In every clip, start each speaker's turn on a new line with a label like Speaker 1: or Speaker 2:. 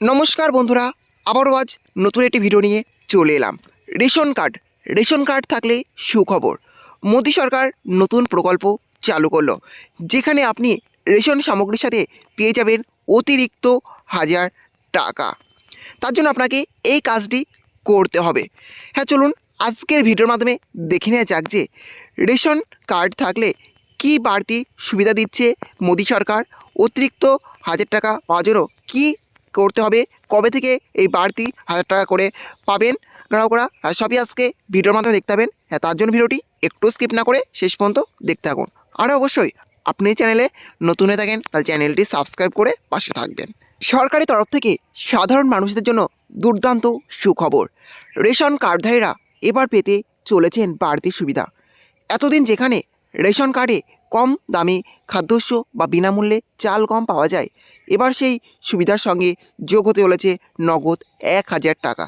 Speaker 1: নমস্কার বন্ধুরা, আবারও আজ নতুন একটি ভিডিও নিয়ে চলে এলাম। রেশন কার্ড থাকলে সুখবর। মোদী সরকার নতুন প্রকল্প চালু করলো, যেখানে আপনি রেশন সামগ্রীর সাথে পেয়ে যাবেন অতিরিক্ত 1000 টাকা। তার জন্য আপনাকে এই কাজটি করতে হবে। হ্যাঁ, চলুন আজকের ভিডিওর মাধ্যমে দেখে নেওয়া যাক যে রেশন কার্ড থাকলে কি বাড়তি সুবিধা দিচ্ছে মোদী সরকার। অতিরিক্ত 1000 টাকা পাওয়ার জন্য কী করতে হবে, কবে থেকে এই বাড়তি 1000 টাকা করে পাবেন গ্রাহকরা, সবই আজকে ভিডিওর মাধ্যমে দেখতে পাবেন। হ্যাঁ, তার জন্য ভিডিওটি একটু স্কিপ না করে শেষ পর্যন্ত দেখতে থাকুন। আর অবশ্যই আপনি চ্যানেলে নতুন হয়ে থাকেন তাহলে চ্যানেলটি সাবস্ক্রাইব করে পাশে থাকবেন। সরকারি তরফ থেকে সাধারণ মানুষদের জন্য দুর্দান্ত সুখবর। রেশন কার্ডধারীরা এবার পেতে চলেছেন বাড়তি সুবিধা। এতদিন যেখানে রেশন কার্ডে কম দামি খাদ্যশস্য বা বিনামূল্যে চাল গম পাওয়া যায়, এবার সেই সুবিধার সঙ্গে যোগ হতে চলেছে নগদ 1000 টাকা।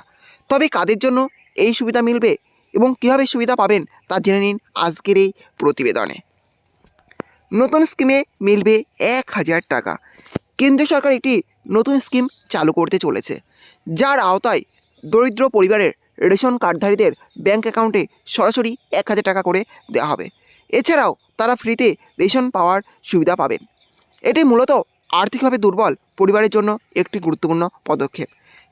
Speaker 1: তবে কাদের জন্য এই সুবিধা মিলবে এবং কীভাবে সুবিধা পাবেন তা জেনে নিন আজকের এই প্রতিবেদনে। নতুন স্কিমে মিলবে 1000 টাকা। কেন্দ্র সরকার একটি নতুন স্কিম চালু করতে চলেছে, যার আওতায় দরিদ্র পরিবারের রেশন কার্ডধারীদের ব্যাঙ্ক অ্যাকাউন্টে সরাসরি 1000 টাকা করে দেওয়া হবে। এছাড়াও তারা ফ্রিতে রেশন পাওয়ার সুবিধা পাবেন। এটি মূলত আর্থিকভাবে দুর্বল পরিবারের জন্য একটি গুরুত্বপূর্ণ পদক্ষেপ।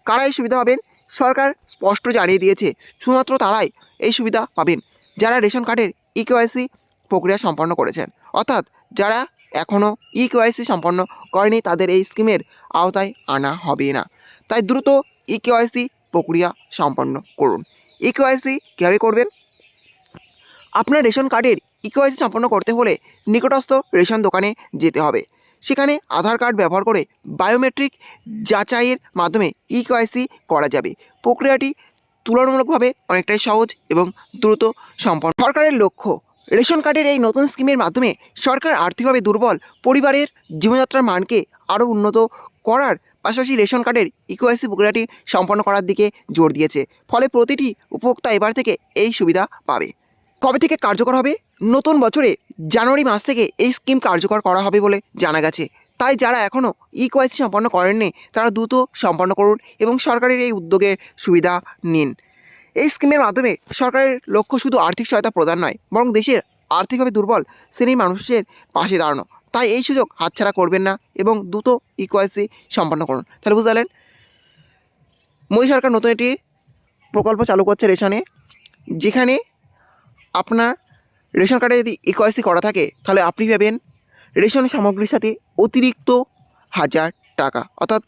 Speaker 1: কারা এই সুবিধা পাবেন? সরকার স্পষ্ট জানিয়ে দিয়েছে শুধুমাত্র তারাই এই সুবিধা পাবেন যারা রেশন কার্ডের ইকেওয়াইসি প্রক্রিয়া সম্পন্ন করেছেন। অর্থাৎ যারা এখনও ইকেওয়াইসি সম্পন্ন করেনি তাদের এই স্কিমের আওতায় আনা হবে না। তাই দ্রুত ইকেওয়াইসি প্রক্রিয়া সম্পন্ন করুন। ইকেওয়াইসি কীভাবে করবেন? আপনার রেশন কার্ডের ইকেওয়াইসি সম্পন্ন করতে হলে নিকটস্থ রেশন দোকানে যেতে হবে। সেখানে আধার কার্ড ব্যবহার করে বায়োমেট্রিক যাচাইয়ের মাধ্যমে ইকেওয়াইসি করা যাবে। প্রক্রিয়াটি তুলনামূলকভাবে অনেকটাই সহজ এবং দ্রুত সম্পন্ন। সরকারের লক্ষ্য, রেশন কার্ডের এই নতুন স্কিমের মাধ্যমে সরকার আর্থিকভাবে দুর্বল পরিবারের জীবনযাত্রার মানকে আরও উন্নত করার পাশাপাশি রেশন কার্ডের ইকেওয়াইসি প্রক্রিয়াটি সম্পন্ন করার দিকে জোর দিয়েছে। ফলে প্রতিটি উপভোক্তা এবার থেকে এই সুবিধা পাবে। কবে থেকে কার্যকর হবে? নতুন বছরে জানুয়ারি মাস থেকে এই স্কিম কার্যকর করা হবে বলে জানা গেছে। তাই যারা এখনও ইকেওয়াইসি সম্পন্ন করেননি তারা দ্রুত সম্পন্ন করুন এবং সরকারের এই উদ্যোগের সুবিধা নিন। এই স্কিমের মাধ্যমে সরকারের লক্ষ্য শুধু আর্থিক সহায়তা প্রদান নয়, বরং দেশের আর্থিকভাবে দুর্বল শ্রেণীর মানুষের পাশে দাঁড়ানো। তাই এই সুযোগ হাতছাড়া করবেন না এবং দ্রুত ইকেওয়াইসি সম্পন্ন করুন। তাহলে বুঝতে পারলেন, মোদী সরকার নতুন একটি প্রকল্প চালু করছে রেশনে, যেখানে আপনার রেশন কার্ডে যদি ইকেওয়াইসি করা থাকে তাহলে আপনি পাবেন রেশন সামগ্রীর সাথে অতিরিক্ত 1000 টাকা। অর্থাৎ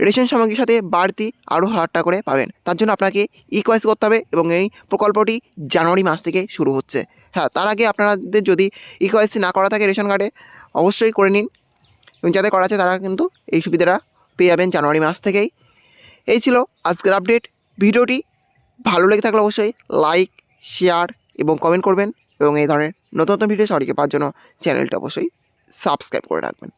Speaker 1: রেশন সামগ্রীর সাথে বাড়তি আরও 1000 টাকা করে পাবেন। তার জন্য আপনাকে ইকেওয়াইসি করতে হবে এবং এই প্রকল্পটি জানুয়ারি মাস থেকে শুরু হচ্ছে। হ্যাঁ, তার আগে আপনাদের যদি ইকেওয়াইসি না করা থাকে রেশন কার্ডে অবশ্যই করে নিন, এবং যাদের করা আছে তারা কিন্তু এই সুবিধাটা পেয়ে যাবেন জানুয়ারি মাস থেকেই। এই ছিল আজকের আপডেট। ভিডিওটি ভালো লেগে থাকলে অবশ্যই লাইক, শেয়ার এবং কমেন্ট করবেন, এবং এই ধরনের নতুন নতুন ভিডিও সবাইকে পাওয়ার জন্য চ্যানেলটা অবশ্যই সাবস্ক্রাইব করে রাখবেন।